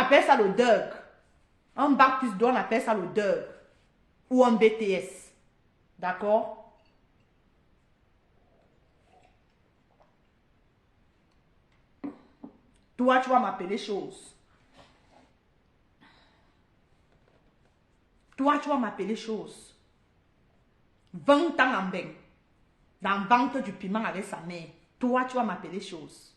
appelle ça le DUG. Un bac plus 2, on appelle ça le DUG. Ou un BTS. D'accord? Toi, tu vas m'appeler chose. Toi, tu vas m'appeler chose. 20 ans en bain. Dans le ventre du piment avec sa mère. Toi, tu vas m'appeler chose.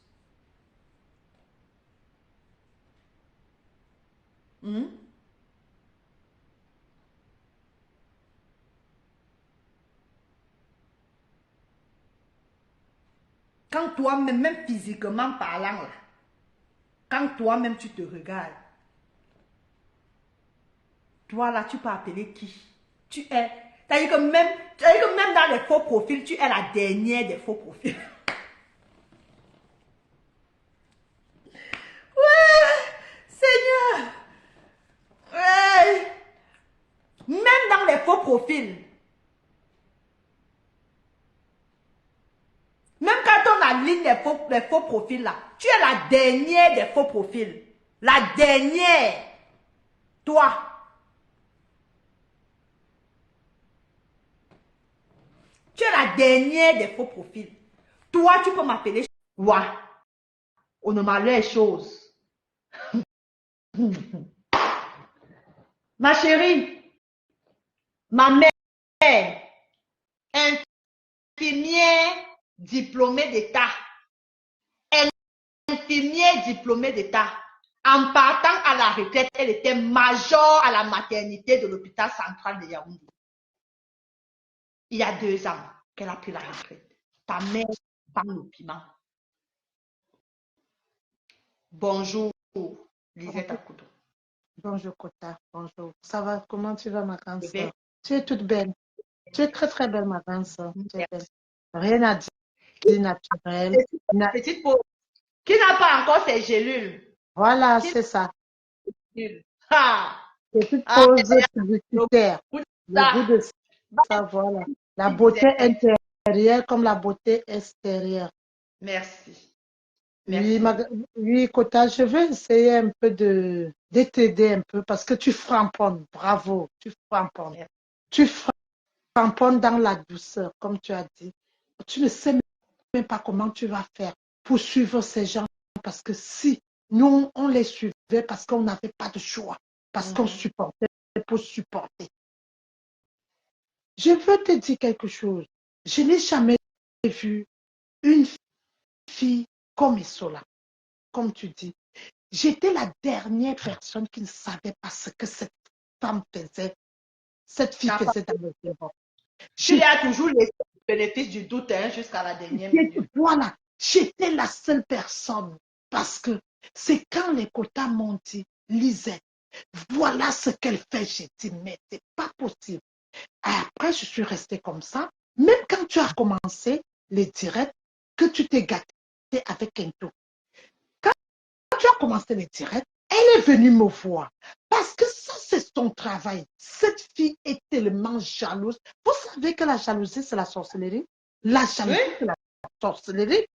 Quand toi-même, même physiquement parlant, là, quand toi-même tu te regardes, toi là, tu peux appeler qui? Tu es. C'est-à-dire que même dans les faux profils, tu es la dernière des faux profils. Ouais, Seigneur. Ouais. Même dans les faux profils. Même quand on aligne les faux profils là, tu es la dernière des faux profils. La dernière. Toi. Tu es la dernière des faux profils. Toi, tu peux m'appeler. Ouais. On ne m'a les choses. Ma chérie, ma mère, infirmière diplômée d'État. Infirmière diplômée d'État. En partant à la retraite, elle était major à la maternité de l'hôpital central de Yaoundé. Il y a 2 ans qu'elle a pris la retraite. Ta mère vend le piment. Bonjour, Lisette Akoudo. Bonjour, Kota. Bonjour. Ça va? Comment tu vas, ma grande soeur? Tu es toute belle. Tu es très, très belle, ma grande soeur. Tu es belle. Rien à dire, naturel. Petite peau. Qui n'a pas encore ses gélules? Voilà, c'est ça. Ah. Petite pause publicitaire. Le goût de ça, voilà. La beauté intérieure comme la beauté extérieure. Merci. Oui, oui, Kota, je vais essayer un peu de t'aider un peu parce que tu framponnes. Bravo, tu framponnes. Tu framponnes dans la douceur, comme tu as dit. Tu ne sais même pas comment tu vas faire pour suivre ces gens parce que si nous, on les suivait parce qu'on n'avait pas de choix, parce qu'on supportait pour supporter. Je veux te dire quelque chose. Je n'ai jamais vu une fille comme Isola, comme tu dis. J'étais la dernière personne qui ne savait pas ce que cette femme faisait, cette fille faisait dans le débat. Tu as toujours laissé le bénéfice du doute jusqu'à la dernière minute. Voilà, j'étais la seule personne parce que c'est quand les quotas m'ont dit, Lisette, voilà ce qu'elle fait. J'ai dit, mais c'est pas possible. Après, je suis restée comme ça. Même quand tu as commencé les directs, que tu t'es gâté avec un tout. Quand tu as commencé les directs, elle est venue me voir. Parce que ça, c'est son travail. Cette fille est tellement jalouse. Vous savez que la jalousie, c'est la sorcellerie. La jalousie, c'est la sorcellerie.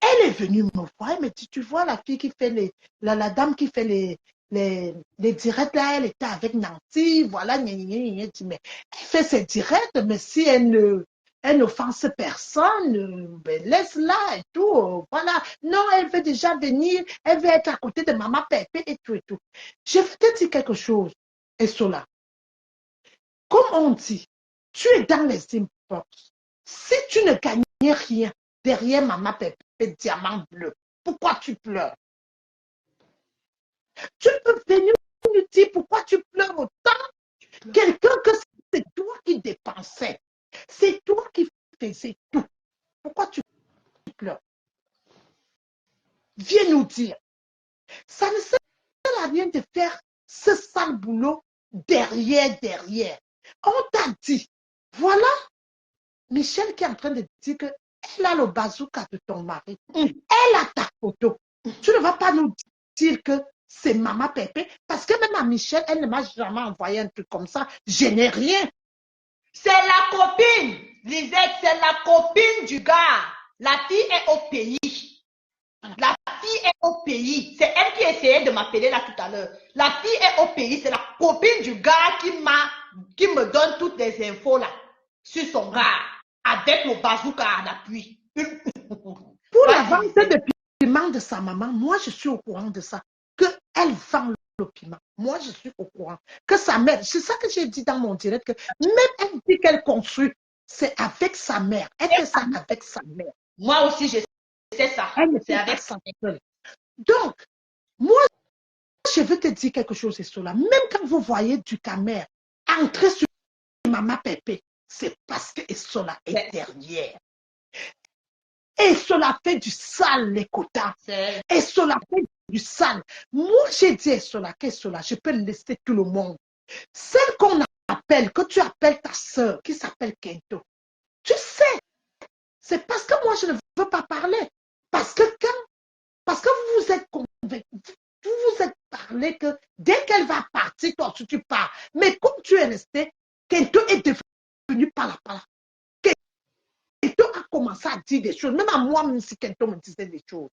Elle est venue me voir. Elle me dit, tu vois la fille qui fait la dame qui fait les directs là, elle était avec Nancy. Voilà, mais elle fait ses directs, mais si elle n'offense personne, ben laisse-la et tout. Voilà. Non, elle veut déjà venir, elle veut être à côté de maman Pépé et tout et tout. Je vais te dire quelque chose, Essola. Comme on dit, tu es dans les inbox. Si tu ne gagnes rien derrière maman Pépé, diamant bleu, pourquoi tu pleures? Tu peux venir nous dire pourquoi tu pleures autant? Quelqu'un que c'est toi qui dépensais. C'est toi qui faisais tout. Pourquoi tu pleures? Viens nous dire. Ça ne sert à rien de faire ce sale boulot derrière. On t'a dit, voilà, Michel qui est en train de dire qu'elle a le bazooka de ton mari. Elle a ta photo. Tu ne vas pas nous dire que c'est maman Pépé, parce que même à Michel, elle ne m'a jamais envoyé un truc comme ça. Je n'ai rien. C'est la copine, Lisette, c'est la copine du gars. La fille est au pays. La fille est au pays. C'est elle qui essayait de m'appeler là tout à l'heure. La fille est au pays. C'est la copine du gars qui me donne toutes les infos là sur son gars avec le bazooka en appui. Pour la vente de piment de sa maman, moi je suis au courant de ça. Qu'elle vend le piment. Moi je suis au courant. Que sa mère, c'est ça que j'ai dit dans mon direct, que même elle dit qu'elle construit, c'est avec sa mère. Elle fait ça avec sa mère. Moi aussi je sais ça. C'est avec sa mère. Donc, moi, je veux te dire quelque chose, Essola. Même quand vous voyez du Camer entrer sur Maman Pépé, c'est parce que Essola est derrière. Essola fait du sale, les quotas. Essola fait du sale. Moi, j'ai dit Essola, qu'Essola, je peux laisser tout le monde. Celle qu'on appelle, que tu appelles ta soeur, qui s'appelle Kento, tu sais, c'est parce que moi, je ne veux pas parler. Parce que vous vous êtes convaincu, vous vous êtes parlé que dès qu'elle va partir, toi aussi tu pars. Mais comme tu es resté, Kento est devenu pala. Kento a commencé à dire des choses. Même à moi, même si Kento me disait des choses.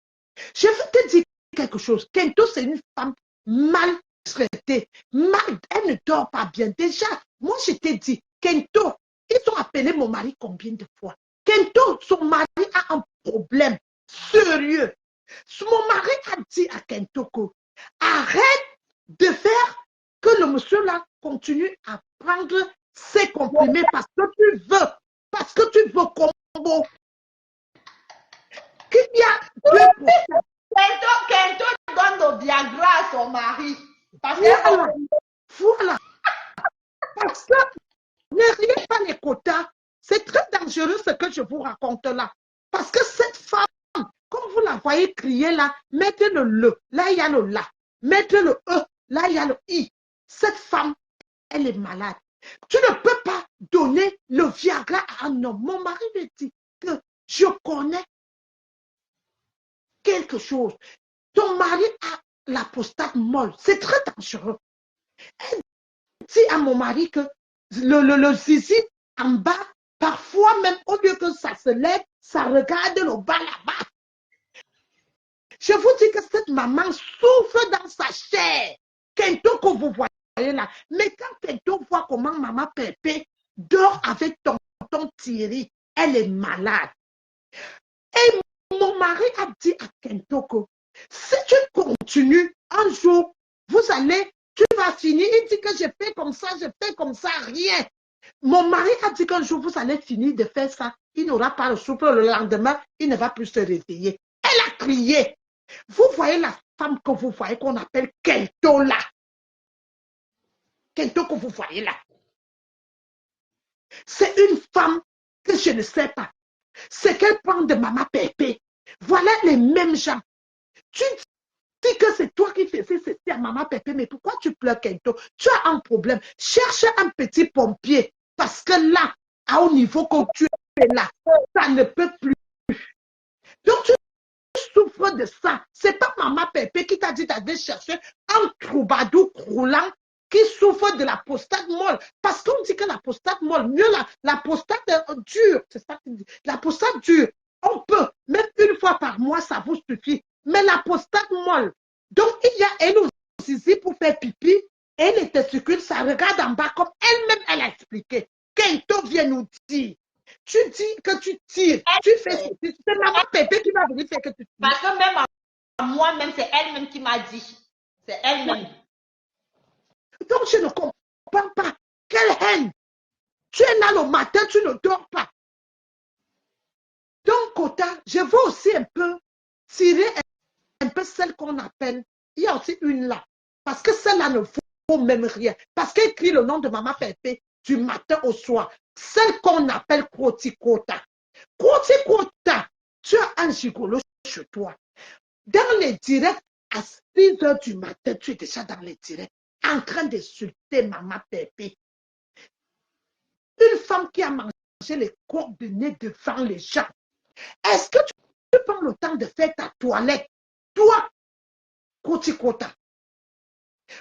Je veux te dire quelque chose. Kento, c'est une femme mal traitée. Elle ne dort pas bien. Déjà, moi, je t'ai dit, Kento, ils ont appelé mon mari combien de fois? Kento, son mari a un problème sérieux. Mon mari a dit à Kento que arrête de faire que le monsieur là continue à prendre ses comprimés parce que tu veux combo. Qu'il y a 2%. Kento donne le Viagra à son mari. Voilà. Parce que ne riez pas les quotas. C'est très dangereux ce que je vous raconte là. Parce que cette femme, comme vous la voyez crier là, mettez le le, là il y a le la. Mettez le e, là il y a le i. Cette femme, elle est malade. Tu ne peux pas donner le Viagra à un homme. Mon mari me dit que je connais quelque chose. Ton mari a la prostate molle. C'est très dangereux. Elle dit à mon mari que le zizi en bas, parfois même au lieu que ça se lève, ça regarde le bas là-bas. Je vous dis que cette maman souffre dans sa chair. Kento que vous voyez là. Mais quand Kento voit comment maman Pépé dort avec tonton Thierry, elle est malade. Et mon mari a dit à Kento que si tu continues, un jour, tu vas finir. Il dit que je fais comme ça, rien. Mon mari a dit qu'un jour, vous allez finir de faire ça. Il n'aura pas le souffle le lendemain, il ne va plus se réveiller. Elle a crié. Vous voyez la femme que vous voyez qu'on appelle Kento là. Kento que vous voyez là. C'est une femme que je ne sais pas. C'est qu'elle prend de maman Pépé. Voilà les mêmes gens. Tu dis que c'est toi qui faisais ceci à maman Pépé, mais pourquoi tu pleures, Kento? Tu as un problème. Cherche un petit pompier. Parce que là, à haut niveau que tu es là, ça ne peut plus. Donc, tu souffres de ça. Ce n'est pas maman Pépé qui t'a dit d'aller chercher un troubadour croulant qui souffre de la prostate molle. Parce qu'on dit que la prostate molle, mieux la prostate dure, c'est ça qu'il dit. La prostate dure, on peut, même une fois par mois, ça vous suffit. Mais la prostate molle, donc il y a elle aussi pour faire pipi, et les testicules, ça regarde en bas comme elle-même, elle a expliqué. Kento vient nous dire. Tu dis que tu tires, tu fais ceci. C'est maman Pépé qui va venir faire que tu tires. Parce que même à moi-même, c'est elle-même qui m'a dit. C'est elle-même. Donc, je ne comprends pas. Quelle haine. Tu es là le matin, tu ne dors pas. Donc, Kota, je veux aussi un peu tirer un peu celle qu'on appelle. Il y a aussi une là. Parce que celle-là ne vaut même rien. Parce qu'elle écrit le nom de maman Pépé du matin au soir. Celle qu'on appelle Kota. Kota, tu as un gigolo chez toi. Dans les directs, à 6 heures du matin, tu es déjà dans les directs, en train d'insulter maman Pépé. Une femme qui a mangé les coordonnées devant les gens. Est-ce que tu prends le temps de faire ta toilette? Toi, Kota.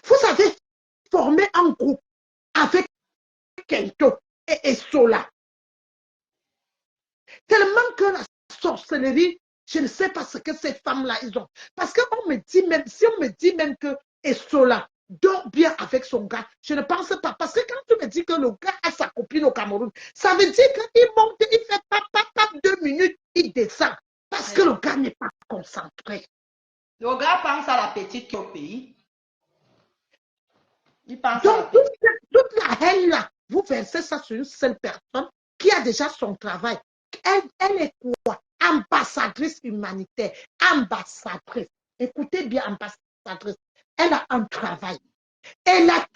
Vous avez formé un groupe avec Kento et Sola. Tellement que la sorcellerie Je ne sais pas ce que ces femmes-là, ils ont. Parce qu'on me dit même, si on me dit même que Essola dort bien avec son gars, je ne pense pas. Parce que quand tu me dis que le gars a sa copine au Cameroun, ça veut dire qu'il monte, il fait pap, 2 minutes, il descend. Parce que le gars n'est pas concentré. Le gars pense à la petite qui est au pays. Il pense Donc, à la petite. toute la haine là, vous versez ça sur une seule personne qui a déjà son travail. Elle est quoi? Ambassadrice humanitaire. Ambassadrice. Écoutez bien, ambassadrice. Elle a un travail. Elle a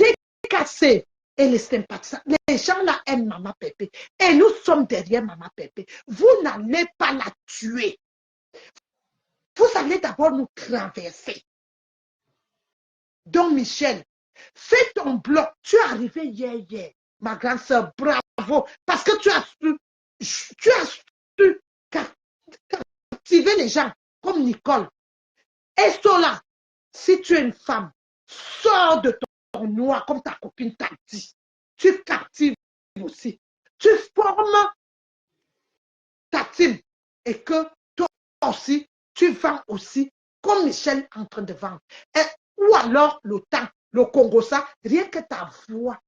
cassé. Et les sympathisants, les gens là aiment Maman Pépé. Et nous sommes derrière Maman Pépé. Vous n'allez pas la tuer. Vous allez d'abord nous traverser. Donc, Michel, fais ton bloc. Tu es arrivé hier. Ma grande soeur, bravo. Parce que tu as su captiver les gens comme Nicole. Et cela, si tu es une femme, sors de ton noir comme ta copine t'a dit. Tu captives aussi. Tu formes ta team. Et que toi aussi, tu vends aussi comme Michel est en train de vendre. Ou alors le temps, le Congo, ça, rien que ta voix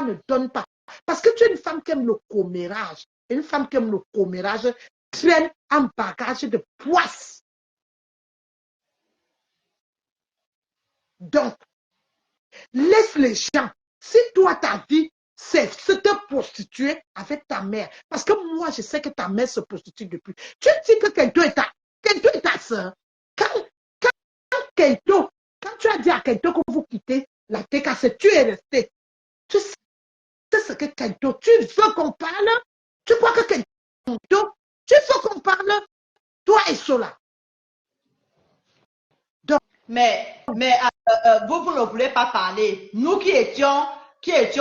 ne donne pas. Parce que tu es une femme qui aime le commérage. Et une femme qui aime le commérage traîne un bagage de poisse. Donc, laisse les gens. Si toi, ta vie, c'est se te prostituer avec ta mère. Parce que moi, je sais que ta mère se prostitue depuis. Tu dis que Kento est ta soeur. Kento, quand tu as dit à Kento que vous quittez la TKC, tu es resté. Tu sais ce que Kento, tu veux qu'on parle? Tu crois que Kento, tu veux qu'on parle? Toi et Sola. Donc, Mais vous ne voulez pas parler. Nous qui étions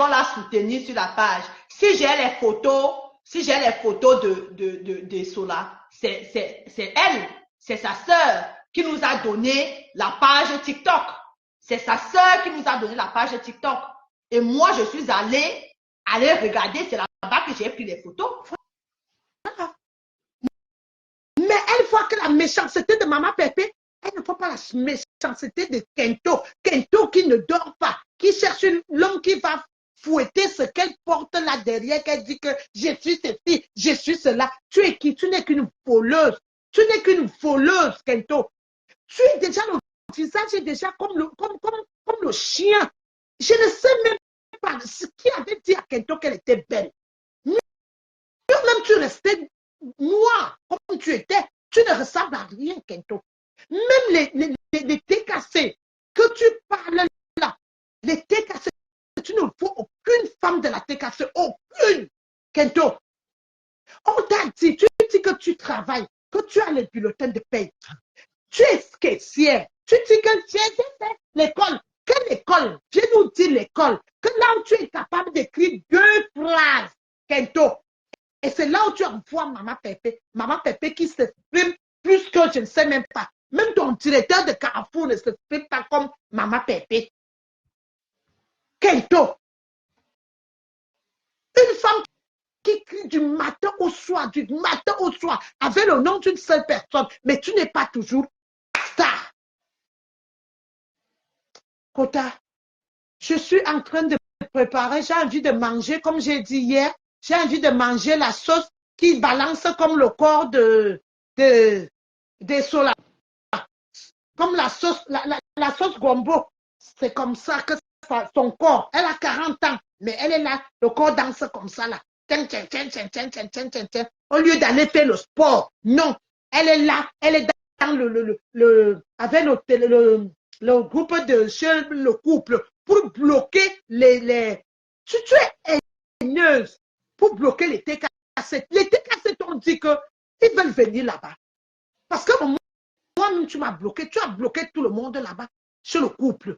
là soutenus sur la page, si j'ai les photos de Sola, c'est elle, c'est sa sœur qui nous a donné la page TikTok. C'est sa sœur qui nous a donné la page TikTok. Et moi, je suis allée regarder, c'est là-bas que j'ai pris les photos. voilà. Mais elle voit que la méchanceté de Maman Pépé, elle ne voit pas la méchanceté de Kento. Kento qui ne dort pas, qui cherche l'homme qui va fouetter ce qu'elle porte là derrière, qu'elle dit que je suis ceci, je suis cela. Tu es qui? Tu n'es qu'une voleuse. Tu n'es qu'une voleuse, Kento. Tu es déjà, le visage est déjà comme le chien. Je ne sais même pas ce qui avait dit à Kento qu'elle était belle. Même tu restais noir comme tu étais, tu ne ressembles à rien, Kento. Même les TKC que tu parles là, les TKC, tu ne vois aucune femme de la TKC, aucune, Kento. On t'a dit, tu dis que tu travailles, que tu as les bulletins de paie. Tu es caissière. Tu dis que tu as fait l'école. Quelle école? Je nous dis l'école. Que là où tu es capable d'écrire 2 phrases, Kento. Et c'est là où tu envoies Maman Pépé qui s'exprime plus que je ne sais même pas. Même ton directeur de Carrefour ne s'exprime pas comme Maman Pépé. Kento, une femme qui crie du matin au soir, avec le nom d'une seule personne, mais tu n'es pas toujours star. Kota, je suis en train de me préparer, j'ai envie de manger, comme j'ai dit hier, j'ai envie de manger la sauce qui balance comme le corps des solas. Comme la sauce gombo. C'est comme ça que son corps, elle a 40 ans, mais elle est là, le corps danse comme ça là. Au lieu d'aller faire le sport, non. Elle est là, elle est dans avec le groupe le couple, pour bloquer tu es haineuse, pour bloquer les TKC. Les TKC t'ont dit qu'ils veulent venir là-bas. Parce que toi-même, tu m'as bloqué, tu as bloqué tout le monde là-bas, sur le couple.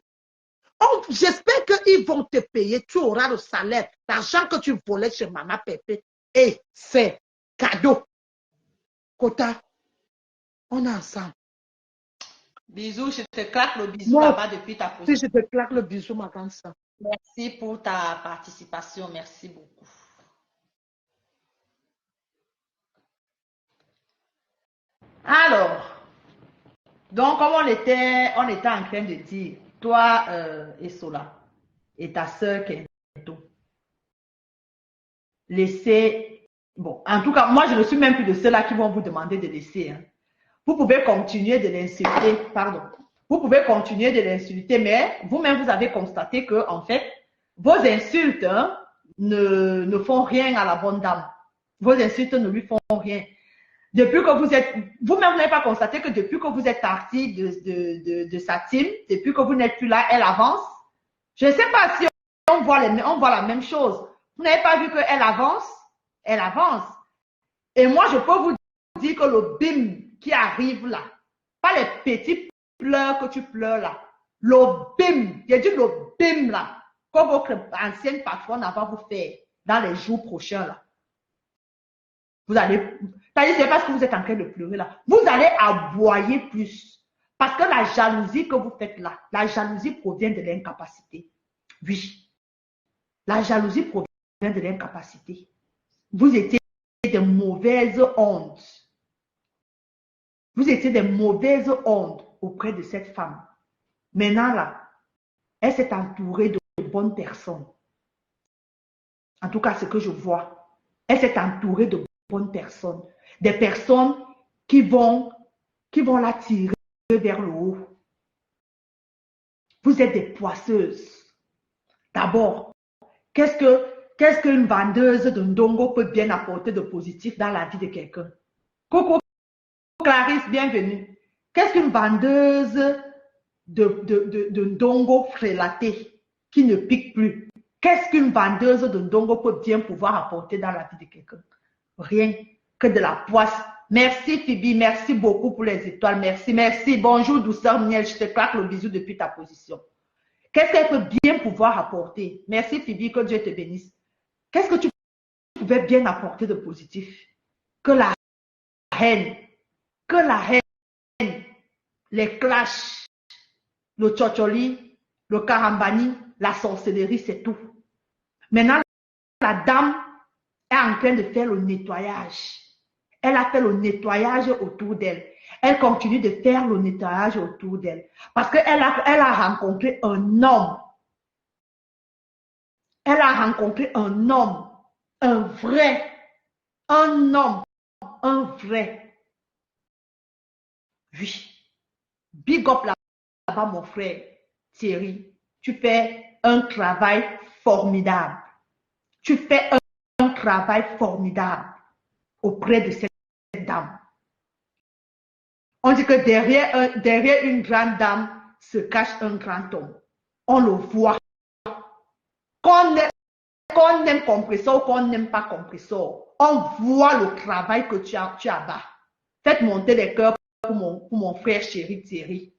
Oh, j'espère qu'ils vont te payer, tu auras le salaire, l'argent que tu volais chez Maman Pépé. Et c'est cadeau. Kota, on est ensemble. Bisous, je te claque le bisou là-bas depuis ta position. Si je te claque le bisou, ma grande soeur. Merci pour ta participation, merci beaucoup. Alors, donc comme on était en train de dire, toi et Sola, et ta soeur Kento, laissez, bon, en tout cas, moi je ne suis même plus de ceux-là qui vont vous demander de laisser. Hein. Vous pouvez continuer de l'insulter, pardon. Vous pouvez continuer de l'insulter, mais vous-même, vous avez constaté que, en fait, vos insultes hein, ne font rien à la bonne dame. Vos insultes ne lui font rien. Depuis que vous êtes, vous-même, vous n'avez pas constaté que depuis que vous êtes parti de sa team, depuis que vous n'êtes plus là, elle avance. Je ne sais pas si on voit la même chose. Vous n'avez pas vu qu'elle avance? Elle avance. Et moi, je peux vous dire que le bim qui arrive là, pas les petits pleurs que tu pleures là, le bim, j'ai dit le bim là, que votre ancienne patronne va vous faire dans les jours prochains là. Vous allez, c'est parce que vous êtes en train de pleurer là, vous allez aboyer plus. Parce que la jalousie que vous faites là, la jalousie provient de l'incapacité. Oui, la jalousie provient de l'incapacité. Vous étiez de mauvaises ondes. Vous étiez des mauvaises ondes auprès de cette femme. Maintenant, là, elle s'est entourée de bonnes personnes. En tout cas, ce que je vois. Elle s'est entourée de bonnes personnes. Des personnes qui vont la tirer vers le haut. Vous êtes des poisseuses. D'abord, qu'est-ce qu'une vendeuse de ndongo peut bien apporter de positif dans la vie de quelqu'un? Coco Clarisse, bienvenue. Qu'est-ce qu'une vendeuse de ndongo frélaté qui ne pique plus? Qu'est-ce qu'une vendeuse de ndongo peut bien pouvoir apporter dans la vie de quelqu'un? Rien que de la poisse. Merci Phoebe, merci beaucoup pour les étoiles. Merci, merci. Bonjour douceur miel, je te claque le bisou depuis ta position. Qu'est-ce qu'elle peut bien pouvoir apporter? Merci Phoebe, que Dieu te bénisse. Qu'est-ce que tu pouvais bien apporter de positif? Que la haine, les clashs, le tchotcholi, le karambani, la sorcellerie, c'est tout. Maintenant, la dame est en train de faire le nettoyage. Elle a fait le nettoyage autour d'elle. Elle continue de faire le nettoyage autour d'elle. Parce qu'elle a rencontré un homme. Elle a rencontré un homme. Un vrai. Un homme. Un vrai. Oui. Big up là-bas, mon frère Thierry. Tu fais un travail formidable. Tu fais un travail formidable auprès de cette dame. On dit que derrière une grande dame se cache un grand homme. On le voit. Qu'on aime compressor ou qu'on n'aime pas compressor, on voit le travail que tu as bas. Faites monter les cœurs pour mon frère chéri Thierry.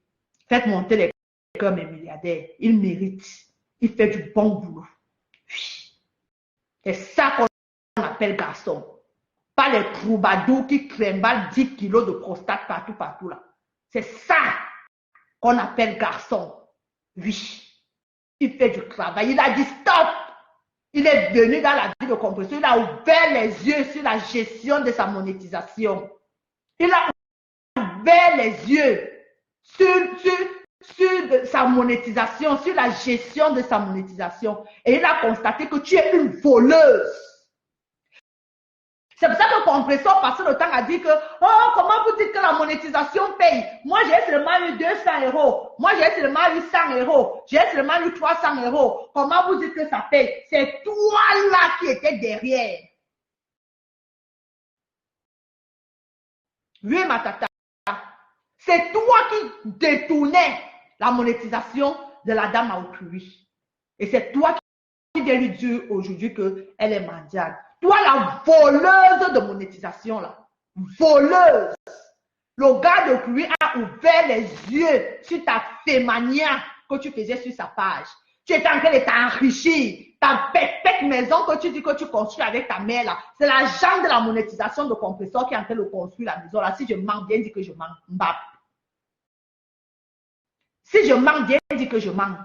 Faites monter les cœurs, mes milliardaires. Il mérite. Il fait du bon boulot. Oui. C'est ça qu'on appelle garçon. Pas les troubadours qui crèmbent 10 kilos de prostate partout là. C'est ça qu'on appelle garçon. Oui. Il fait du travail. Il a dit stop. Il est venu dans la vie de compression. Il a ouvert les yeux sur la gestion de sa monétisation. Il a ouvert les yeux sur sa monétisation, sur la gestion de sa monétisation. Et il a constaté que tu es une voleuse. C'est pour ça que Compressor passé le temps à dire que, oh, comment vous dites que la monétisation paye? Moi, j'ai seulement eu 200 euros. Moi, j'ai seulement eu 100 euros. J'ai seulement eu 300 euros. Comment vous dites que ça paye? C'est toi là qui étais derrière. Oui, ma tata. C'est toi qui détournais la monétisation de la dame à autrui. Et c'est toi qui viens lui dire aujourd'hui qu'elle est mondiale. Toi, la voleuse de monétisation, là. Voleuse. Le gars de lui a ouvert les yeux sur ta fémania que tu faisais sur sa page. Tu étais en train de t'enrichir. Ta pépette maison que tu dis que tu construis avec ta mère, là. C'est l'agent de la monétisation de compresseur qui est en train de construire la maison, là. Si je mens, bien dit que je mens. Mbap. Si je mens, bien dit que je mens.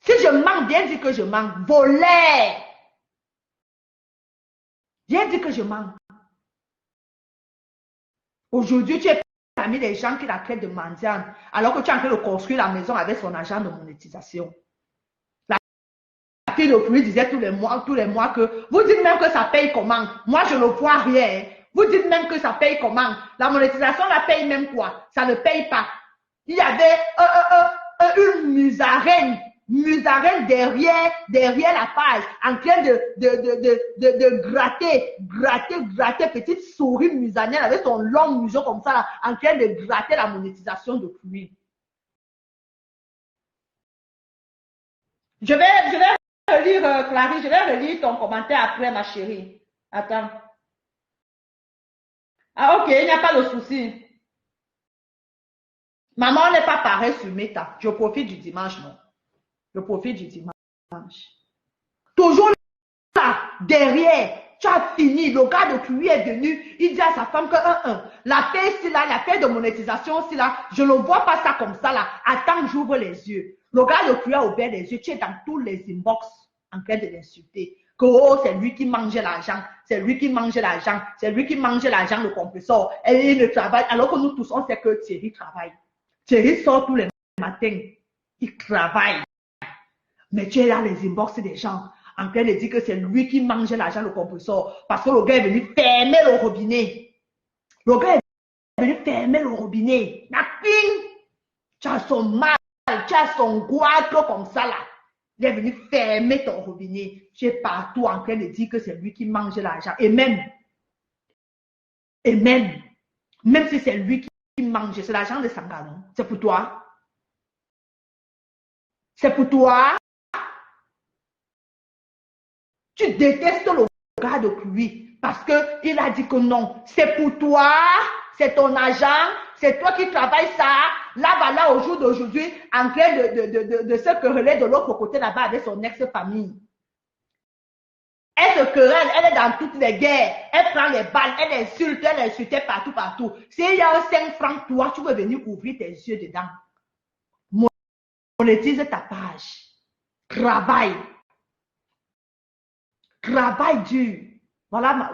Si je mens, bien dit que je mens. Volaire. J'ai dit que je mens. Aujourd'hui, tu es parmi les gens qui la traitent de mendiante, alors que tu es en train de construire la maison avec son agent de monétisation. La fille de pluie disait tous les mois que vous dites même que ça paye comment? Moi, je ne vois rien. Vous dites même que ça paye comment? La monétisation, la paye même quoi? Ça ne paye pas. Il y avait une musarène derrière la page, en train de gratter, petite souris musanienne avec son long museau comme ça, là, en train de gratter la monétisation de pluie. Je vais relire, Clarisse, je vais relire ton commentaire après, ma chérie. Attends. Ah, ok, il n'y a pas de souci. Maman n'est pas pareille sur Meta. Je profite du dimanche, non. Je profite du dimanche. Toujours là, derrière, tu as fini. Le gars de pluie est venu. Il dit à sa femme que la paix, c'est là, la paix de monétisation, c'est là. Je ne vois pas ça comme ça là. Attends que j'ouvre les yeux. Le gars de pluie a ouvert les yeux. Tu es dans tous les inbox en train de l'insulter. Que oh, c'est lui qui mange l'argent. C'est lui qui mange l'argent. C'est lui qui mange l'argent, le compresseur. Et il ne travaille. Alors que nous tous, on sait que Thierry travaille. Thierry sort tous les matins. Il travaille. Mais tu es là, les inbox des gens, en train de dire que c'est lui qui mange l'argent, le compresseur, parce que le gars est venu fermer le robinet. Le gars est venu fermer le robinet. Nothing. Tu as son mal, tu as son goitre comme ça là. Il est venu fermer ton robinet. Tu es partout en train de dire que c'est lui qui mange l'argent. Et même si c'est lui qui mange, c'est l'argent de Sangano. C'est pour toi. C'est pour toi. Tu détestes le gars de pluie parce qu'il a dit que non. C'est pour toi, c'est ton agent, c'est toi qui travailles ça. Là, voilà, au jour d'aujourd'hui, en train de se quereller de l'autre côté là-bas avec son ex-famille. Elle se querelle, elle est dans toutes les guerres. Elle prend les balles, elle insulte partout. S'il y a un 5 francs, toi, tu veux venir ouvrir tes yeux dedans. Monétise ta page. Travaille dur. Voilà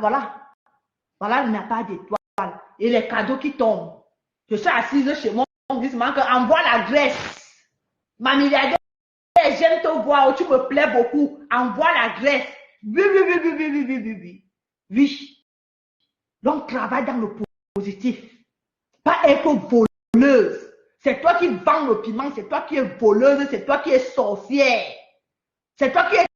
il n'y a pas d'étoile. Et les cadeaux qui tombent. Je suis assise chez moi, on dit que envoie la graisse. Ma milliardaire, j'aime te voir, tu me plais beaucoup. Envoie la graisse. Oui. Donc, travaille dans le positif. Pas être voleuse. C'est toi qui vends le piment, c'est toi qui es voleuse, c'est toi qui es sorcière. C'est toi qui es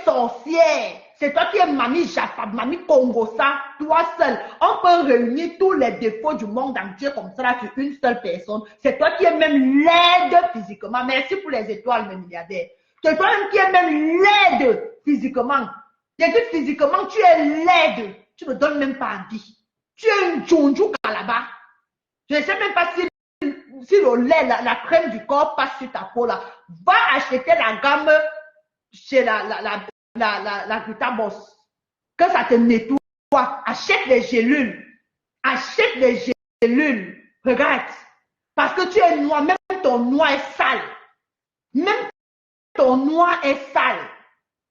sorcière. C'est toi qui es mamie Jaffa, mamie Congosa, toi seul. On peut réunir tous les défauts du monde entier comme ça là sur une seule personne. C'est toi qui es même laide physiquement. Merci pour les étoiles, mes milliardaires. C'est toi-même qui es même laide physiquement. J'ai dit physiquement, tu es laide. Tu ne donnes même pas envie. Tu es une djonjou là-bas. Je ne sais même pas si le lait, la crème du corps passe sur ta peau là. Va acheter la gamme chez la Gluta Boss. Que ça te nettoie. Achète les gélules. Regarde. Parce que tu es noir. Même ton noir est sale.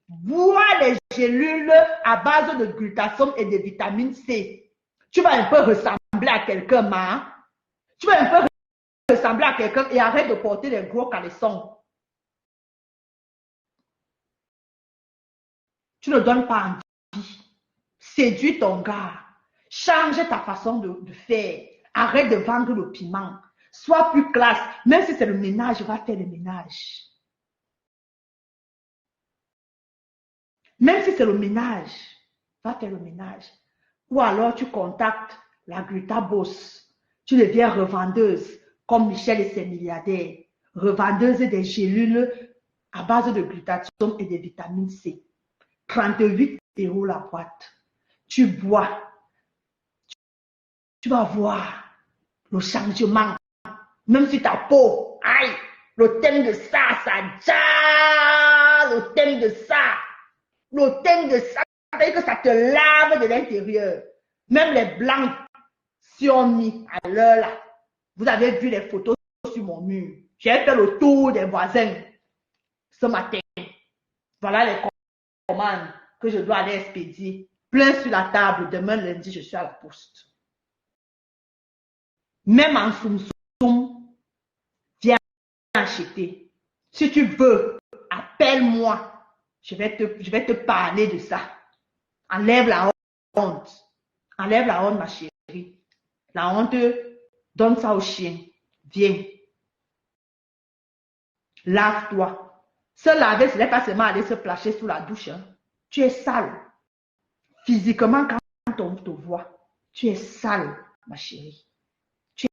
Bois les gélules à base de glutathione et de vitamine C. Tu vas un peu ressembler à quelqu'un, ma. Tu vas un peu ressembler à quelqu'un et arrête de porter les gros caleçons. Tu ne donnes pas envie. Séduis ton gars. Change ta façon de faire. Arrête de vendre le piment. Sois plus classe. Même si c'est le ménage, va faire le ménage. Même si c'est le ménage, va faire le ménage. Ou alors tu contactes la Gluta Boss. Tu deviens revendeuse, comme Michel et ses milliardaires. Revendeuse des gélules à base de glutathione et de vitamine C. 38 € la boîte. Tu bois. Tu vas voir le changement. Même si ta peau, aïe, le thème de ça déjà, le thème de ça, c'est-à-dire que ça te lave de l'intérieur. Même les blancs, si on mis à l'heure là, vous avez vu les photos sur mon mur. J'ai fait le tour des voisins ce matin. Voilà les commandes que je dois aller expédier. plein sur la table. Demain, lundi, je suis à la poste. Même en soum-soum, viens acheter. Si tu veux, appelle-moi. Je vais te parler de ça. Enlève la honte. Enlève la honte, ma chérie. La honte, donne ça au chien. Viens. Lave-toi. Se laver, ce n'est pas seulement aller se placer sous la douche. Hein. Tu es sale. Physiquement, quand on te voit, tu es sale, ma chérie. Tu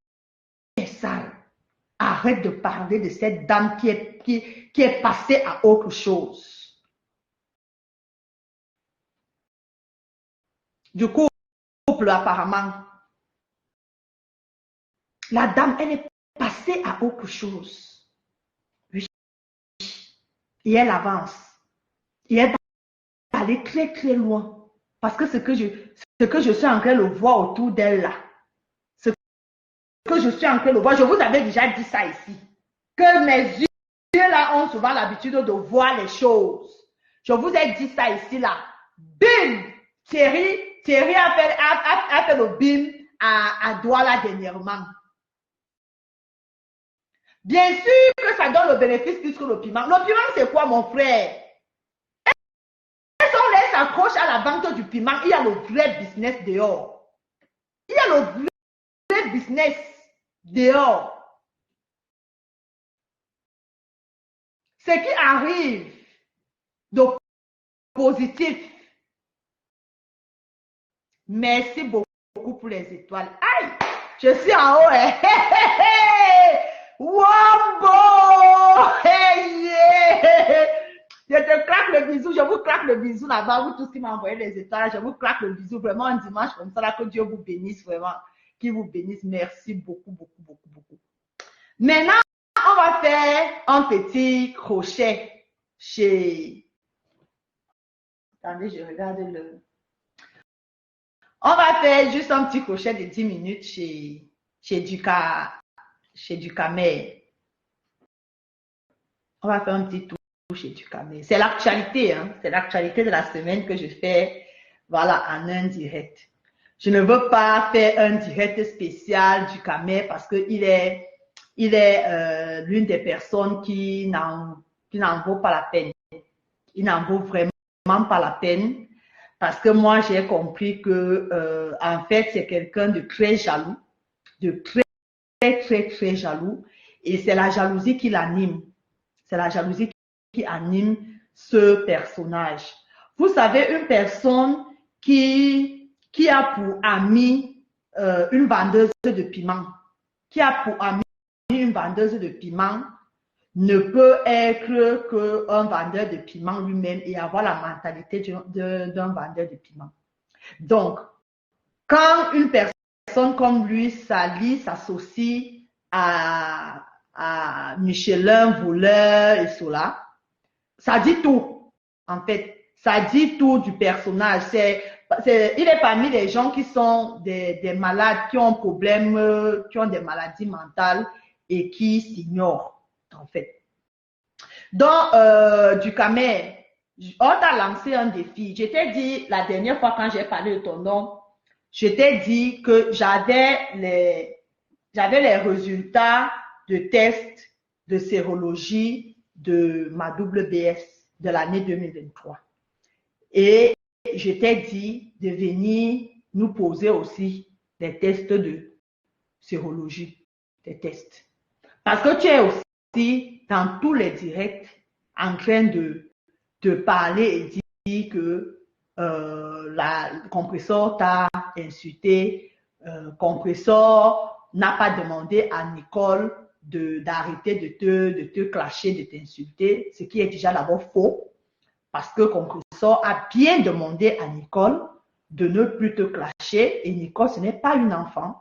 es sale. Arrête de parler de cette dame qui est passée à autre chose. Du couple, apparemment, la dame, elle est passée à autre chose. Oui. Et elle avance. Et elle va aller très, très loin. Parce que ce que je suis en train de voir autour d'elle là, ce que je suis en train de voir, je vous avais déjà dit ça ici, que mes yeux là ont souvent l'habitude de voir les choses. Je vous ai dit ça ici là. Bim! Thierry a fait le bim à Douala dernièrement. Bien sûr que ça donne le bénéfice plus que le piment. Le piment, c'est quoi, mon frère? Et si on laisse s'accroche à la vente du piment, il y a le vrai business dehors. Il y a le vrai business dehors. Ce qui arrive de positif. Merci beaucoup pour les étoiles. Aïe, je suis en haut. Hein. Wombo! Hey, yeah. Je te claque le bisou, je vous claque le bisou là-bas, vous tous qui m'ont envoyé les étoiles, je vous claque le bisou vraiment un dimanche comme ça, là, que Dieu vous bénisse vraiment, qu'il vous bénisse. Merci beaucoup, beaucoup, beaucoup, beaucoup. Maintenant, on va faire un petit crochet chez... Attendez, je regarde le... On va faire juste un petit crochet de 10 minutes chez Ducamel. On va faire un petit tour chez Ducamel. C'est l'actualité, hein? C'est l'actualité de la semaine que je fais, voilà, en un direct. Je ne veux pas faire un direct spécial Ducamel parce qu'il est l'une des personnes qui n'en vaut pas la peine. Il n'en vaut vraiment pas la peine. Parce que moi, j'ai compris que, en fait, c'est quelqu'un de très jaloux, de très, très, très jaloux. Et c'est la jalousie qui l'anime. C'est la jalousie qui anime ce personnage. Vous savez, une personne qui a pour amie une vendeuse de piment, qui a pour amie une vendeuse de piment, ne peut être qu'un vendeur de piment lui-même et avoir la mentalité d'un vendeur de piment. Donc, quand une personne comme lui s'associe à Michelin, voleur et cela, ça dit tout, en fait. Ça dit tout du personnage. Il est parmi les gens qui sont des malades, qui ont problèmes, qui ont des maladies mentales et qui s'ignorent. En fait. Donc, Ducamel, on t'a lancé un défi. Je t'ai dit, la dernière fois quand j'ai parlé de ton nom, je t'ai dit que j'avais les résultats de tests de sérologie de ma WBS de l'année 2023. Et je t'ai dit de venir nous poser aussi des tests de sérologie, des tests. Parce que tu es aussi dans tous les directs en train de parler et dire que la compresseur t'a insulté, compresseur n'a pas demandé à Nicole d'arrêter de te clasher, de t'insulter, ce qui est déjà d'abord faux, parce que compresseur a bien demandé à Nicole de ne plus te clasher, et Nicole, ce n'est pas une enfant.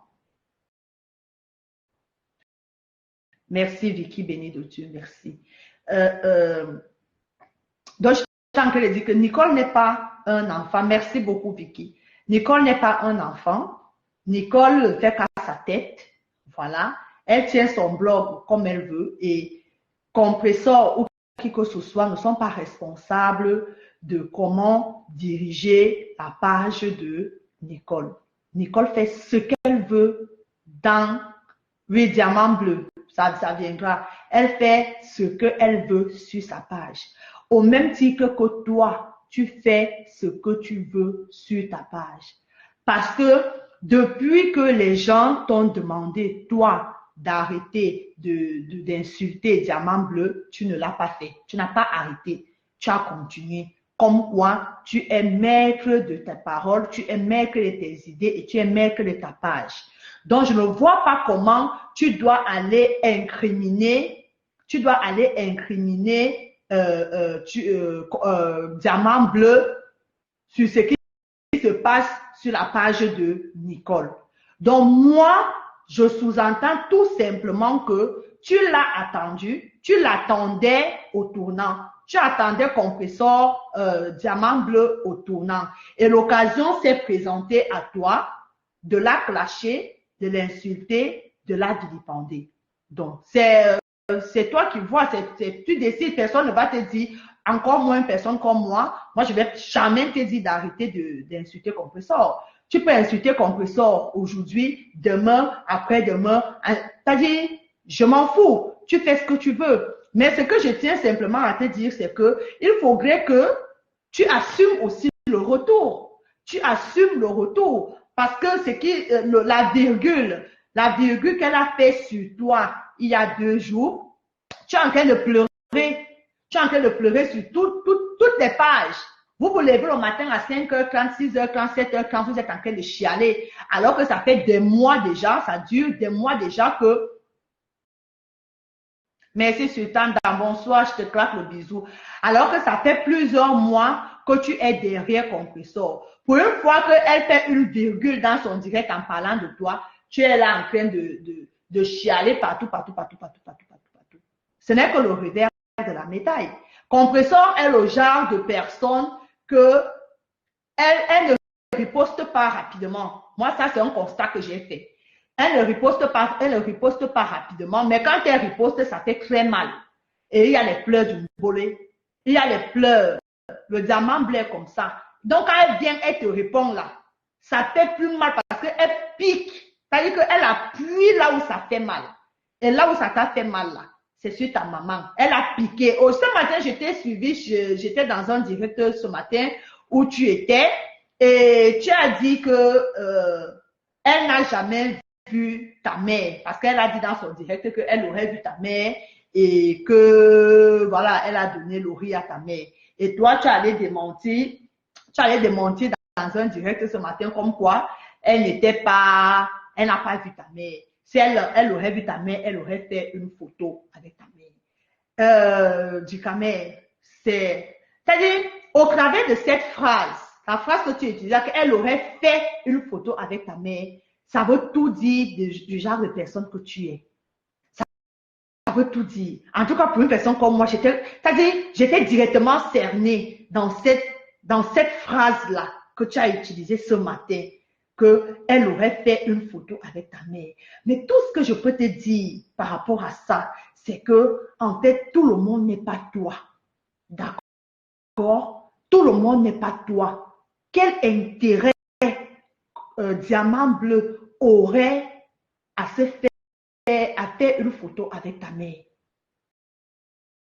Merci Vicky, béni de Dieu, merci. Donc, je suis en train de dire que Nicole n'est pas un enfant. Merci beaucoup Vicky. Nicole n'est pas un enfant. Nicole fait qu'à sa tête. Voilà. Elle tient son blog comme elle veut et compresseur ou qui que ce soit ne sont pas responsables de comment diriger la page de Nicole. Nicole fait ce qu'elle veut dans oui, diamant bleu, ça viendra. Elle fait ce qu'elle veut sur sa page. Au même titre que toi, tu fais ce que tu veux sur ta page. Parce que depuis que les gens t'ont demandé, toi, d'arrêter d'insulter Diamant Bleu, tu ne l'as pas fait. Tu n'as pas arrêté. Tu as continué. Comme quoi, tu es maître de tes paroles, tu es maître de tes idées et tu es maître de ta page. Donc, je ne vois pas comment tu dois aller incriminer, Diamant Bleu sur ce qui se passe sur la page de Nicole. Donc, moi, je sous-entends tout simplement que tu l'as attendu, tu l'attendais au tournant. Tu attendais Compressor Diamant Bleu au tournant. Et l'occasion s'est présentée à toi de la clasher, de l'insulter, de la vilipender. Donc, c'est toi qui vois, tu décides, personne ne va te dire, encore moins une personne comme moi je vais jamais te dire d'arrêter d'insulter Compressor. Tu peux insulter Compressor aujourd'hui, demain, après-demain. C'est-à-dire, je m'en fous, tu fais ce que tu veux. Mais ce que je tiens simplement à te dire, c'est que il faudrait que tu assumes aussi le retour. Tu assumes le retour. Parce que la virgule qu'elle a fait sur toi il y a 2 jours, tu es en train de pleurer. Tu es en train de pleurer sur toutes les pages. Vous vous levez le matin à 5h30, 6h30, 7h30, vous êtes en train de chialer. Alors que ça fait des mois déjà, ça dure des mois déjà que... Merci Sultan, bonsoir, je te claque le bisou. Alors que ça fait plusieurs mois que tu es derrière Compressor. Pour une fois qu'elle fait une virgule dans son direct en parlant de toi, tu es là en train de chialer partout. Ce n'est que le revers de la médaille. Compressor est le genre de personne que elle ne riposte pas rapidement. Moi, ça, c'est un constat que j'ai fait. Elle ne riposte pas rapidement, mais quand elle riposte, ça fait très mal. Et il y a les pleurs du volet, il y a les pleurs, le diamant bleu comme ça. Donc, quand elle vient, elle te répond là. Ça fait plus mal parce qu'elle pique. C'est-à-dire qu'elle appuie là où ça fait mal. Et là où ça t'a fait mal là, c'est sur ta maman. Elle a piqué. Oh, ce matin, je t'ai suivi, j'étais dans un direct ce matin où tu étais et tu as dit que elle n'a jamais vu ta mère parce qu'elle a dit dans son direct qu'elle aurait vu ta mère et que voilà, elle a donné le riz à ta mère. Et toi, tu allais démentir dans un direct ce matin comme quoi elle n'a pas vu ta mère. Si elle aurait vu ta mère, elle aurait fait une photo avec ta mère. Du camère, c'est-à-dire, au travers de cette phrase, la phrase que tu utilises, qu'elle aurait fait une photo avec ta mère, ça veut tout dire du genre de personne que tu es. Ça veut tout dire. En tout cas, pour une personne comme moi, j'étais directement cernée dans cette phrase-là que tu as utilisée ce matin, qu'elle aurait fait une photo avec ta mère. Mais tout ce que je peux te dire par rapport à ça, c'est que, en fait, tout le monde n'est pas toi. D'accord? Tout le monde n'est pas toi. Quel intérêt Diamant Bleu aurait à faire une photo avec ta mère?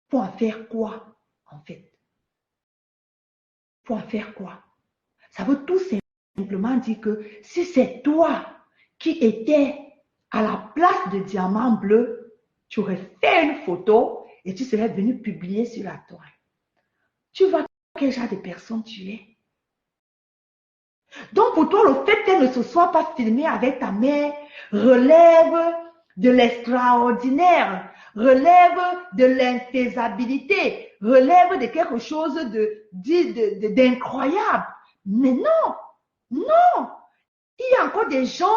Pour en faire quoi, en fait? Pour en faire quoi? Ça veut tout simplement dire que si c'est toi qui étais à la place de Diamant Bleu, tu aurais fait une photo et tu serais venu publier sur la toile. Tu vois quel genre de personne tu es? Donc pour toi, le fait qu'elle ne se soit pas filmée avec ta mère relève de l'extraordinaire, relève de l'infaisabilité, relève de quelque chose d'incroyable. Mais non, non. Il y a encore des gens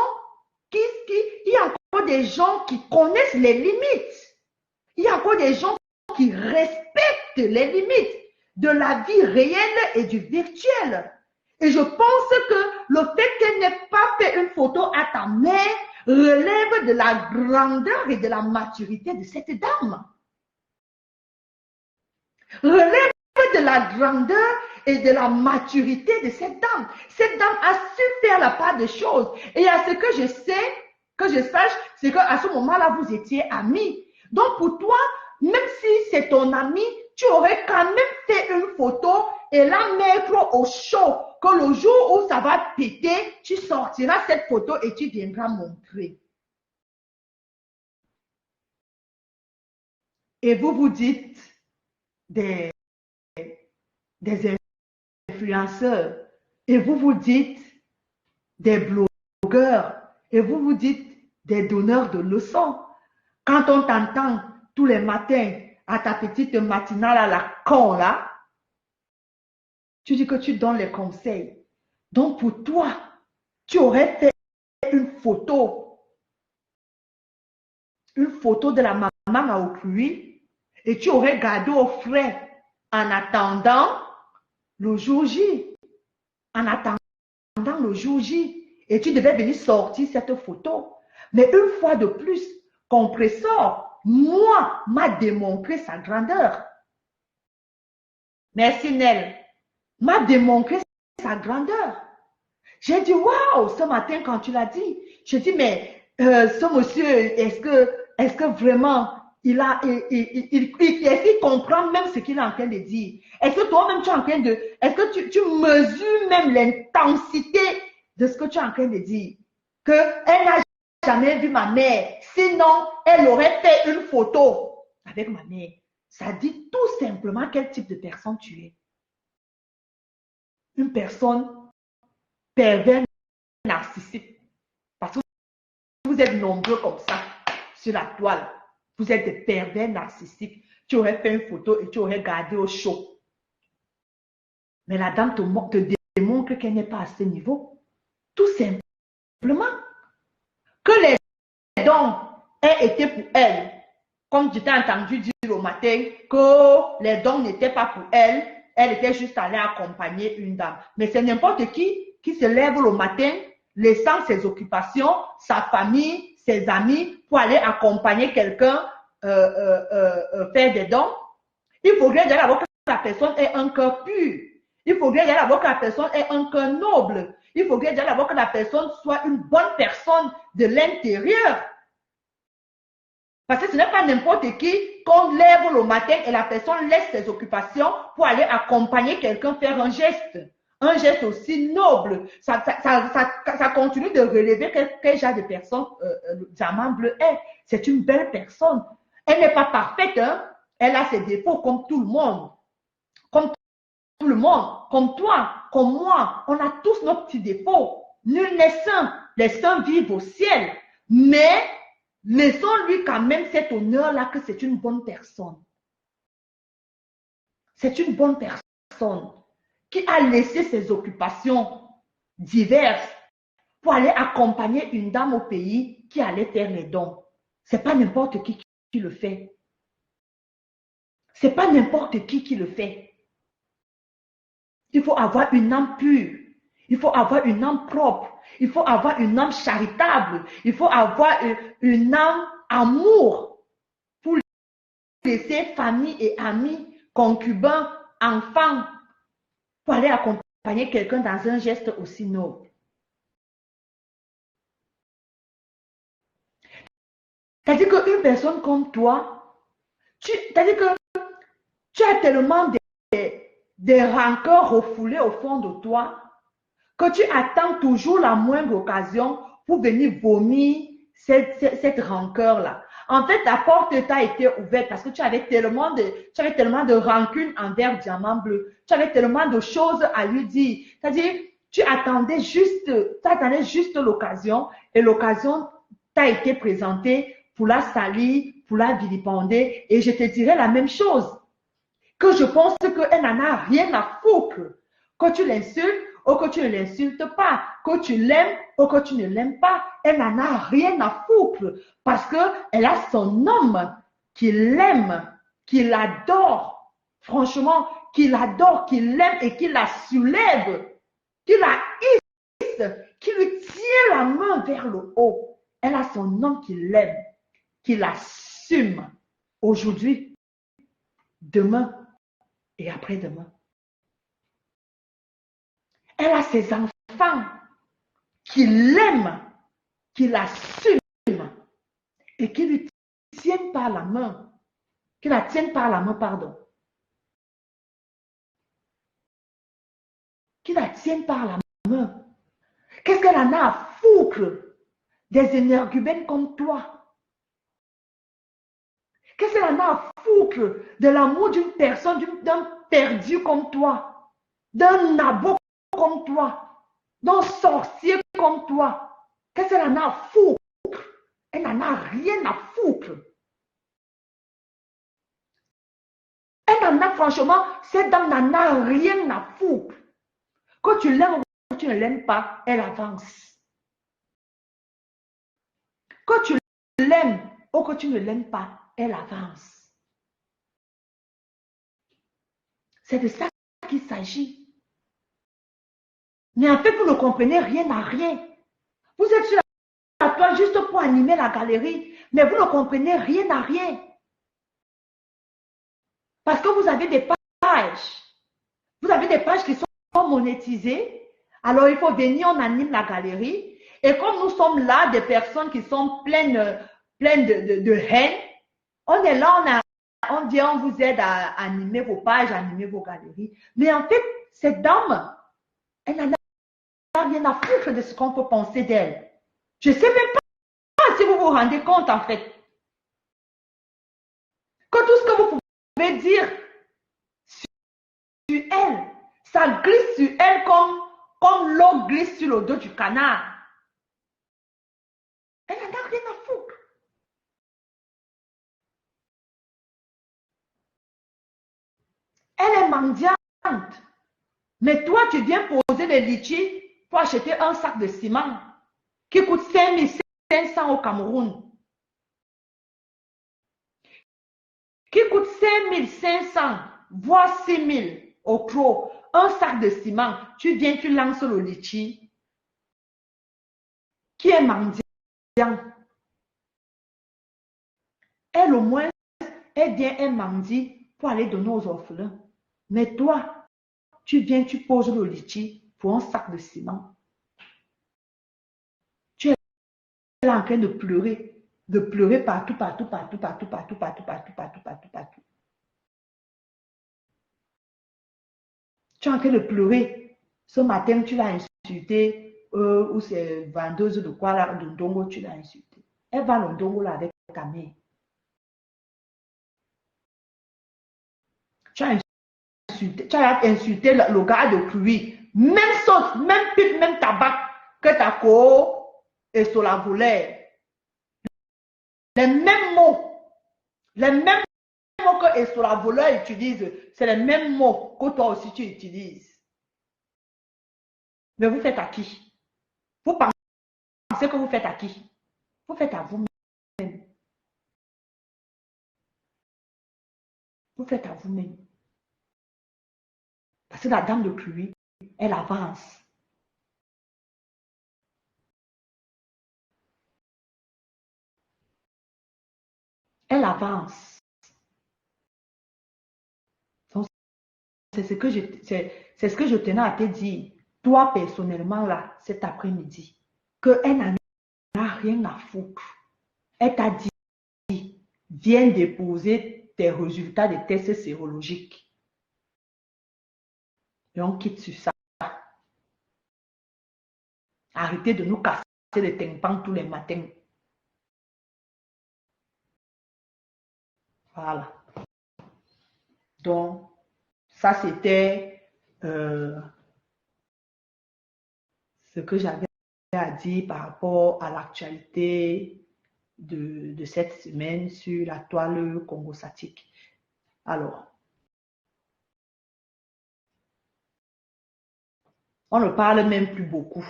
qui connaissent les limites. Il y a encore des gens qui respectent les limites de la vie réelle et du virtuel. Et je pense que le fait qu'elle n'ait pas fait une photo à ta mère relève de la grandeur et de la maturité de cette dame. Relève de la grandeur et de la maturité de cette dame. Cette dame a su faire la part des choses. Et à ce que je sais, que je sache, c'est qu'à ce moment-là, vous étiez amis. Donc pour toi, même si c'est ton ami, tu aurais quand même fait une photo et la mettre au chaud. Que le jour où ça va péter, tu sortiras cette photo et tu viendras montrer. Et vous vous dites des influenceurs, et vous vous dites des blogueurs, et vous vous dites des donneurs de leçons. Quand on t'entend tous les matins à ta petite matinale à la con là, tu dis que tu donnes les conseils. Donc pour toi, tu aurais fait une photo de la maman à autrui et tu aurais gardé au frais en attendant le jour J. En attendant le jour J. Et tu devais venir sortir cette photo. Mais une fois de plus, Compressor, moi, m'a démontré sa grandeur. Merci Nel. M'a démontré sa grandeur. J'ai dit, waouh, ce matin quand tu l'as dit, j'ai dit, mais ce monsieur, est-ce que vraiment, est-ce qu'il comprend même ce qu'il est en train de dire? Est-ce que toi-même tu es en train de, est-ce que tu mesures même l'intensité de ce que tu es en train de dire? Qu'elle n'a jamais vu ma mère, sinon elle aurait fait une photo avec ma mère. Ça dit tout simplement quel type de personne tu es. Une personne pervers narcissique. Parce que vous êtes nombreux comme ça sur la toile. Vous êtes des pervers narcissiques. Tu aurais fait une photo et tu aurais gardé au chaud. Mais la dame te démontre qu'elle n'est pas à ce niveau. Tout simplement. Que les dons aient été pour elle. Comme je t'ai entendu dire au matin que les dons n'étaient pas pour elle. Elle était juste allée accompagner une dame. Mais c'est n'importe qui se lève le matin, laissant ses occupations, sa famille, ses amis, pour aller accompagner quelqu'un faire des dons. Il faudrait d'abord que la personne ait un cœur pur. Il faudrait d'abord que la personne ait un cœur noble. Il faudrait d'abord que la personne soit une bonne personne de l'intérieur. Parce que ce n'est pas n'importe qui qu'on lève le matin et la personne laisse ses occupations pour aller accompagner quelqu'un faire un geste aussi noble. Ça continue de relever quel genre de personne le diamant bleu est. C'est une belle personne. Elle n'est pas parfaite, hein? Elle a ses défauts comme tout le monde. Comme tout le monde, comme toi, comme moi. On a tous nos petits défauts. Nul n'est saint. Les saints vivent au ciel. Mais laissons-lui quand même cet honneur-là que c'est une bonne personne. C'est une bonne personne qui a laissé ses occupations diverses pour aller accompagner une dame au pays qui allait faire les dons. Ce n'est pas n'importe qui le fait. Ce n'est pas n'importe qui le fait. Il faut avoir une âme pure. Il faut avoir une âme propre. Il faut avoir une âme charitable. Il faut avoir une âme amour pour laisser famille et amis, concubins, enfants, pour aller accompagner quelqu'un dans un geste aussi noble. C'est-à-dire qu'une personne comme toi, c'est-à-dire que tu as tellement des rancœurs refoulées au fond de toi que tu attends toujours la moindre occasion pour venir vomir cette rancœur-là. En fait, la porte t'a été ouverte parce que tu avais tellement de rancune envers Diamant Bleu. Tu avais tellement de choses à lui dire. C'est-à-dire, tu attendais juste l'occasion et l'occasion t'a été présentée pour la salir, pour la vilipender. Et je te dirais la même chose. Que je pense qu'elle n'en a rien à foutre. Que tu l'insultes ou que tu ne l'insultes pas. Que tu l'aimes ou que tu ne l'aimes pas. Elle n'en a rien à foutre. Parce qu'elle a son homme qui l'aime, qui l'adore. Franchement, qui l'adore, qui l'aime et qui la soulève. Qui la hisse, qui lui tient la main vers le haut. Elle a son homme qui l'aime, qui l'assume. Aujourd'hui, demain et après-demain. Elle a ses enfants qui l'aiment, qui l'assument et qui lui tiennent par la main. Qui la tiennent par la main, pardon. Qui la tiennent par la main. Qu'est-ce qu'elle en a à foutre des énergumènes comme toi? Qu'est-ce qu'elle en a à foutre de l'amour d'une personne, d'un perdu comme toi, d'un nabo comme toi, d'un sorcier comme toi? Qu'est-ce qu'elle en a à foutre? Elle n'en a rien à foutre. Elle en a, franchement, cette dame n'en a rien à foutre. Quand tu l'aimes ou tu ne l'aimes pas, elle avance. Quand tu l'aimes ou que tu ne l'aimes pas, elle avance. C'est de ça qu'il s'agit. Mais en fait, vous ne comprenez rien à rien. Vous êtes sur la toile juste pour animer la galerie, mais vous ne comprenez rien à rien. Parce que vous avez des pages. Vous avez des pages qui sont monétisées. Alors, il faut venir, on anime la galerie. Et comme nous sommes là, des personnes qui sont pleines de haine, on est là, on dit, on vous aide à animer vos pages, à animer vos galeries. Mais en fait, cette dame, elle n'en a rien à foutre de ce qu'on peut penser d'elle. Je ne sais même pas si vous vous rendez compte, en fait. Que tout ce que vous pouvez dire sur elle, ça glisse sur elle comme l'eau glisse sur le dos du canard. Elle n'en a rien à foutre. Elle est mendiante. Mais toi, tu viens poser les litchis pour acheter un sac de ciment qui coûte 5500 au Cameroun. Qui coûte 5500, voire 6000 au Cro. Un sac de ciment. Tu viens, tu lances le litchi. Qui est mendiant? Elle, au moins, elle vient, elle mendie pour aller donner aux orphelins. Mais toi, tu viens, tu poses le litchi pour un sac de ciment. Tu es là en train de pleurer partout, partout, partout, partout, partout, partout, partout, partout, partout, partout. Tu es en train de pleurer. Ce matin, tu l'as insulté, ou c'est vendeuse de quoi là, de Ndongo, tu l'as insulté. Elle va le Ndongo là avec ta mère. Tu as insulté le gars de pluie. Même sauce, même pipe, même tabac que ta co et sur la volée. Les mêmes mots. Les mêmes mots que Essola voleur utilise, c'est les mêmes mots que toi aussi tu utilises. Mais vous faites à qui? Vous pensez que vous faites à qui? Vous faites à vous-même. Vous faites à vous-même. Parce que la dame de pluie, elle avance. Elle avance. C'est ce que je tenais à te dire, toi personnellement là, cet après-midi, qu'elle n'en a rien à foutre. Elle t'a dit, viens déposer tes résultats de tests sérologiques. Et on quitte sur ça. Arrêtez de nous casser les tympans tous les matins. Voilà. Donc, ça c'était ce que j'avais à dire par rapport à l'actualité de cette semaine sur la toile congosatique. Alors, on ne parle même plus beaucoup.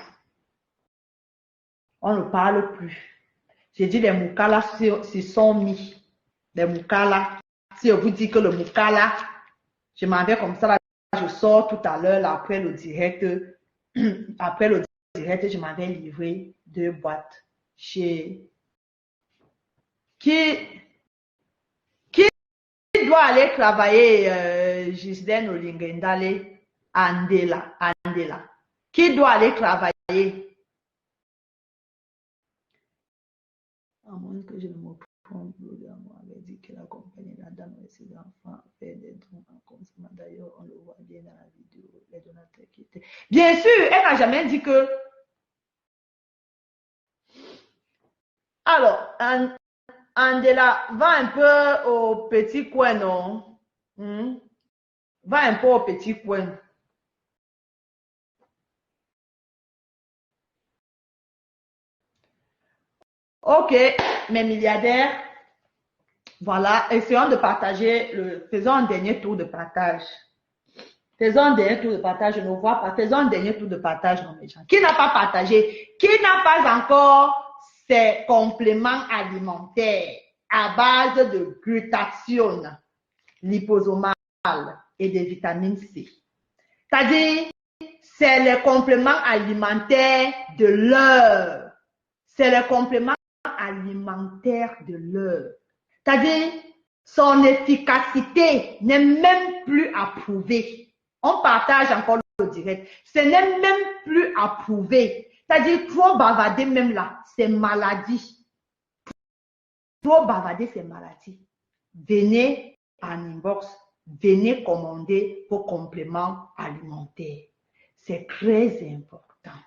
On ne parle plus. J'ai dit les Moukala s'y sont mis. Les Moukala. Si je vous dis que le Moukala, je m'en vais comme ça, là, je sors tout à l'heure, après le direct. Après le direct, je m'en vais livrer 2 boîtes chez... Qui doit aller travailler Gisèle Olingendale Andela. Qui doit aller travailler? À moins que je ne me trompe, on avait dit que la compagnie la dame et ses enfants fait des dons en consommant. D'ailleurs, on le voit bien dans la vidéo, les donateurs qui étaient. Bien sûr, elle n'a jamais dit que. Alors, Andela, va un peu au petit coin, non? Va un peu au petit coin. Ok, mes milliardaires, voilà, essayons de partager, faisons un dernier tour de partage. Faisons un dernier tour de partage, je ne vois pas. Faisons un dernier tour de partage, non, mes gens. Qui n'a pas partagé? Qui n'a pas encore ses compléments alimentaires à base de glutathione, liposomale et de vitamine C? C'est-à-dire, c'est les compléments alimentaires de l'heure. C'est le complément alimentaire de l'heure. C'est-à-dire, son efficacité n'est même plus approuvée. On partage encore le direct. Ce n'est même plus approuvé. C'est-à-dire, trop bavarder même là, c'est maladie. Trop bavarder, c'est maladie. Venez en inbox, venez commander vos compléments alimentaires. C'est très important.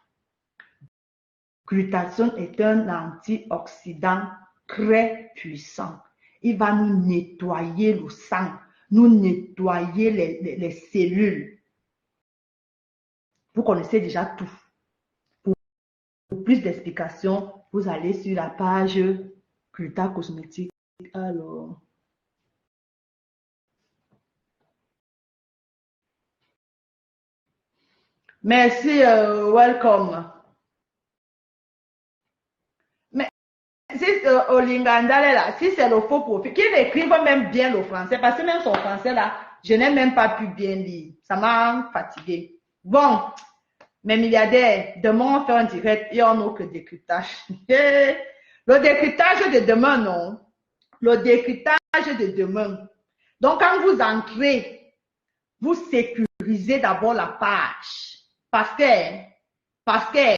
Glutathione est un antioxydant très puissant. Il va nous nettoyer le sang, nous nettoyer les cellules. Vous connaissez déjà tout. Pour plus d'explications, vous allez sur la page Gluta Cosmétique. Alors, merci, welcome. Mais si Olingandale là, si c'est le faux profil, qu'il écrive même bien le français, parce que même son français là, je n'ai même pas pu bien lire. Ça m'a fatigué. Bon, mes milliardaires, demain on fait un direct et on n'a que décryptage. Le décryptage de demain, non. Le décryptage de demain. Donc, quand vous entrez, vous sécurisez d'abord la page. Parce que,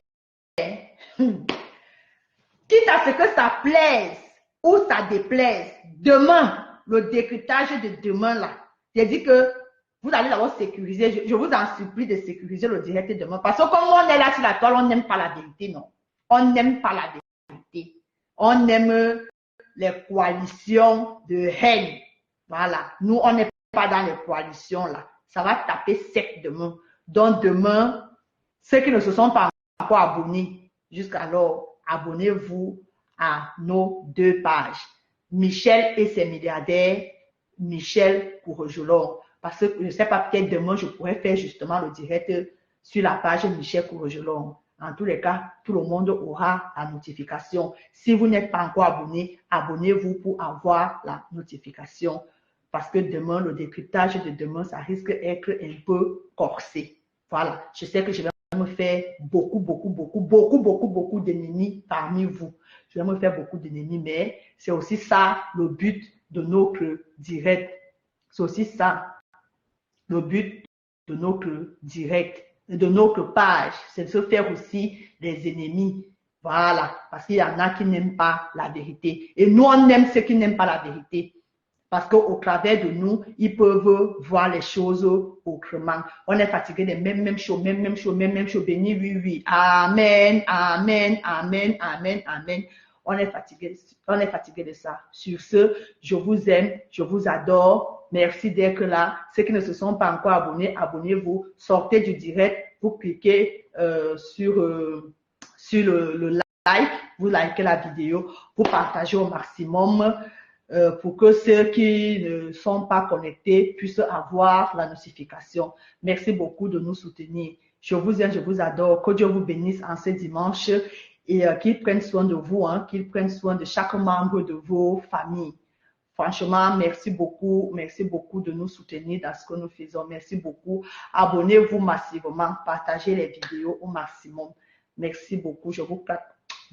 quitte à ce que ça plaise ou ça déplaise, demain, le décryptage de demain là, j'ai dit que vous allez d'abord sécuriser, je vous en supplie de sécuriser le direct de demain. Parce que comme on est là sur la toile, on n'aime pas la vérité, non. On n'aime pas la vérité. On aime les coalitions de haine. Voilà. Nous, on n'est pas dans les coalitions là. Ça va taper sec demain. Donc demain, ceux qui ne se sont pas encore abonnés, jusqu'alors, abonnez-vous à nos deux pages. Michel et ses milliardaires, Michel Courregelon. Parce que je ne sais pas, peut-être demain, je pourrais faire justement le direct sur la page Michel Courregelon. En tous les cas, tout le monde aura la notification. Si vous n'êtes pas encore abonné, abonnez-vous pour avoir la notification. Parce que demain, le décryptage de demain, ça risque d'être un peu corsé. Voilà. Je sais que je vais me faire beaucoup d'ennemis parmi vous. Je vais me faire beaucoup d'ennemis, mais c'est aussi ça le but de notre direct. C'est aussi ça le but de notre direct, de notre page. C'est de se faire aussi des ennemis. Voilà. Parce qu'il y en a qui n'aiment pas la vérité. Et nous, on aime ceux qui n'aiment pas la vérité. Parce qu'au travers de nous, ils peuvent voir les choses autrement. On est fatigué des mêmes choses, mêmes choses. Béni, oui, oui. Amen, amen, amen, amen, amen. On est fatigué de ça. Sur ce, je vous aime, je vous adore. Merci d'être là. Ceux qui ne se sont pas encore abonnés, abonnez-vous. Sortez du direct. Vous cliquez sur le like. Vous likez la vidéo. Vous partagez au maximum. Pour que ceux qui ne sont pas connectés puissent avoir la notification. Merci beaucoup de nous soutenir. Je vous aime, je vous adore. Que Dieu vous bénisse en ce dimanche et qu'il prenne soin de vous, qu'il prenne soin de chaque membre de vos familles. Franchement, merci beaucoup de nous soutenir dans ce que nous faisons. Merci beaucoup. Abonnez-vous massivement, partagez les vidéos au maximum. Merci beaucoup. Je vous fais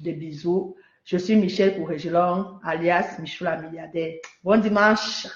des bisous. Je suis Michel Courregelon, alias Michou la milliardaire. Bon dimanche.